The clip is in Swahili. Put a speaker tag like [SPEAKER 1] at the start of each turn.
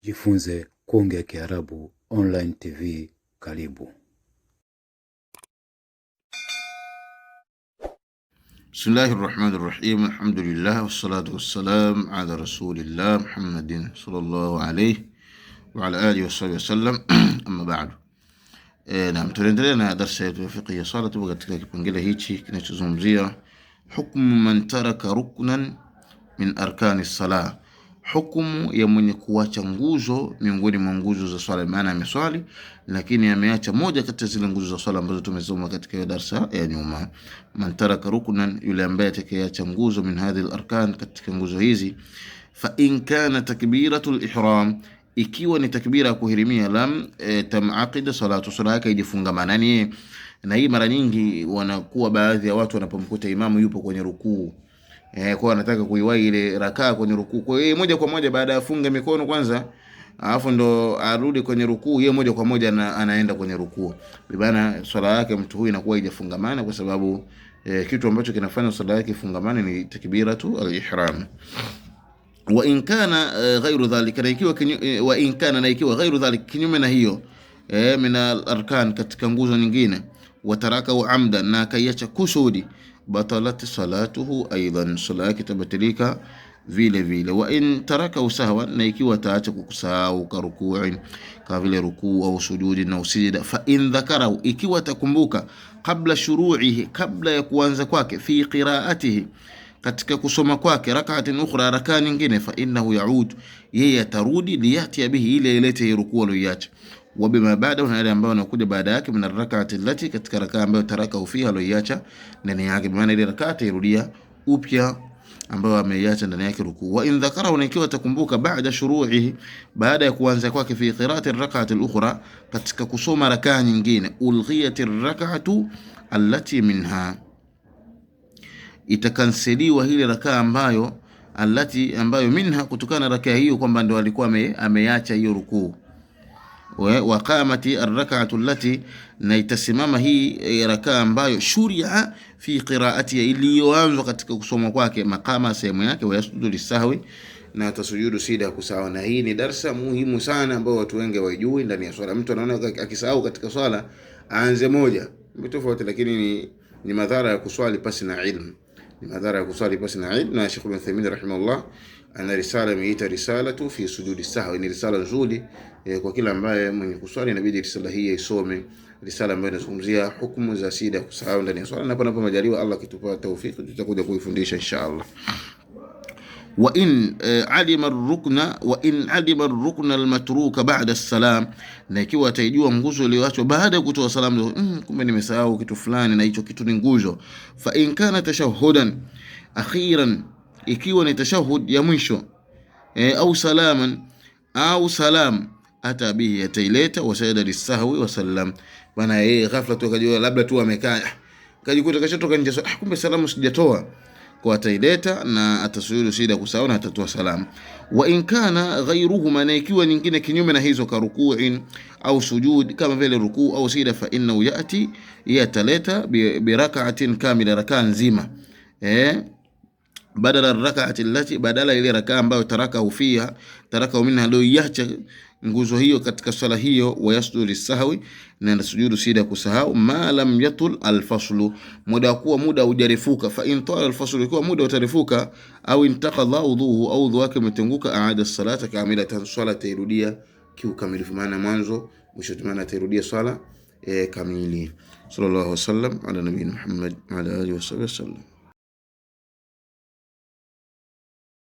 [SPEAKER 1] Jifunze kuongea Kiarabu online TV. Karibu.
[SPEAKER 2] Bismillahirrahmanirrahim. Alhamdulillah wassalatu wassalam ala rasulillah Muhammadin sallallahu alayhi wa ala alihi wa sahbihi wasallam. Amma ba'du. Naam, tunaendelea na darasa yetu ya fiqh ya sala. Tupo katika kipengele hichi kinachozungumzia hukmu man taraka ruknan min arkani salah, hukumu ya mwenye kuacha nguzo miongoni mwa nguzo za swala. Maana ameswali lakini ameacha moja kati ya zile nguzo za swala ambazo tumesoma katika darasa ya nyuma. Man taraka ruknan, yule ambaye atakayeacha nguzo min hadhihi al-arkan, katika nguzo hizi. Fa in kana takbiratul ihram, ikiwa ni takbira ya kuhirimia, lam tamaqida salatu, sala yake ijifungamana. Na hii mara nyingi wanakuwa baadhi ya watu wanapomkuta imamu yupo kwenye rukuu, kwa anataka kuiwahi ile rakaa kwenye rukuu, kwa hiyo moja kwa moja baada ya funga mikono kwanza, alafu ndo arudi kwenye rukuu, yeye moja kwa moja anaenda kwenye rukuu. Bibana swala yake mtu huyu inakuwa haijafungamana, kwa sababu kitu ambacho kinafanya swala yake ifungamane ni takbiratu al-ihram. Wa in kana ghairu dhalika, na ikiwa ghairu dhalika, kinyume na hiyo, min al-arkan, katika nguzo nyingine, wataraka wa amdan, na kaiacha kusudi, batalat salatuhu aidan, sala yake tabatilika vile vile. Wa in taraka sahwa, na ikiwa taacha kukusahau ka ruku'in, ka vile rukuu au sujudi na usijida. Fa in dhakara, ikiwa takumbuka, kabla shuru'ihi, kabla ya kuanza kwake, fi qira'atihi, katika kusoma kwake, rak'atin ukhra, rakaa nyingine, fa innahu yaud, yeye atarudi, liyati bihi, ile ilete rukuu aliyoacha, wa bima baada, na ile ambayo inakuja baada yake, min rak'ati allati, katika rakaa ambayo taraka fiha, aliyoacha ndani yake, maana ile rakaa irudia upya ambayo ameiacha ndani yake rukuu. Wa in dhakara, na ikiwa takumbuka, baada shuru'ihi, baada ya kuanza kwake, fi qira'ati rak'ati al-ukhra, katika kusoma rakaa nyingine, ulghiyat ar-rak'atu allati minha, itakanseliwa ile rakaa ambayo ambayo minha, kutokana na rakaa hiyo kwamba ndio alikuwa ameacha hiyo rukuu. Wa qamati ar-rak'atu allati, na itasimama hii rakaa ambayo shuria fi qira'ati, iliyoanzwa katika kusoma kwake, maqama, sehemu yake, wa yasjudu lisahwi, na tasujudu sida kusahau. Na hii ni darasa muhimu sana ambayo watu wengi hawajui ndani ya swala. Mtu anaona akisahau katika swala aanze moja, ni tofauti, lakini ni madhara ya kuswali pasi na ilmu, ni madhara ya kuswali pasi na ilmu. Na Sheikh Ibn Uthaymeen rahimahullah ana risala imeita risalatu fi sujudi sahwi, ni risala nzuri kwa kila ambaye mwenye kuswali inabidi risala hii isome, risala ambayo inazungumzia hukumu za sida kusahau ndani ya swala. Na panapo majaliwa Allah kitupa tawfiki, tutakuja kuifundisha inshallah. Wa in alima ar-rukna al-matruka ba'da as-salam, na ikiwa ataijua nguzo iliyoachwa baada ya kutoa salamu, kumbe nimesahau kitu fulani na hicho kitu ni nguzo. Fa in kana tashahhudan akhiran, ikiwa ni tashahhud ya mwisho, au salaman, au salam, ata bihi, ataileta, wa sajada lisahwi wa sallam. Bana yeye ghafla tu akajua, labda tu amekaa kajikuta kashatoka nje, kumbe salamu sijatoa, kwa ataileta na atasujudu sida kusahau na atatoa salamu. Wa in kana ghayruhuma, na ikiwa nyingine kinyume na hizo, ka ruku'in au sujud, kama vile rukuu au sida, fa innahu yati, yataleta bi rak'atin kamila, rakaa nzima, badala rak'ati allati, badala ile rakaa ambayo taraka minha, leo iacha nguzo hiyo katika swala hiyo. Wa yasjudu lisahwi, na sujudu sida kusahau, ma lam yatul alfaslu, muda hujarefuka. Fa in tala alfaslu, ikiwa muda utarefuka, au intaqadha udhuhu, au udhu wake umetenguka, aada salata kamilatan, swala tairudia kiukamilifu, maana mwanzo mwisho, maana tairudia swala kamili. Sallallahu alaihi wasallam ala nabiyina Muhammad wa ala alihi wasallam.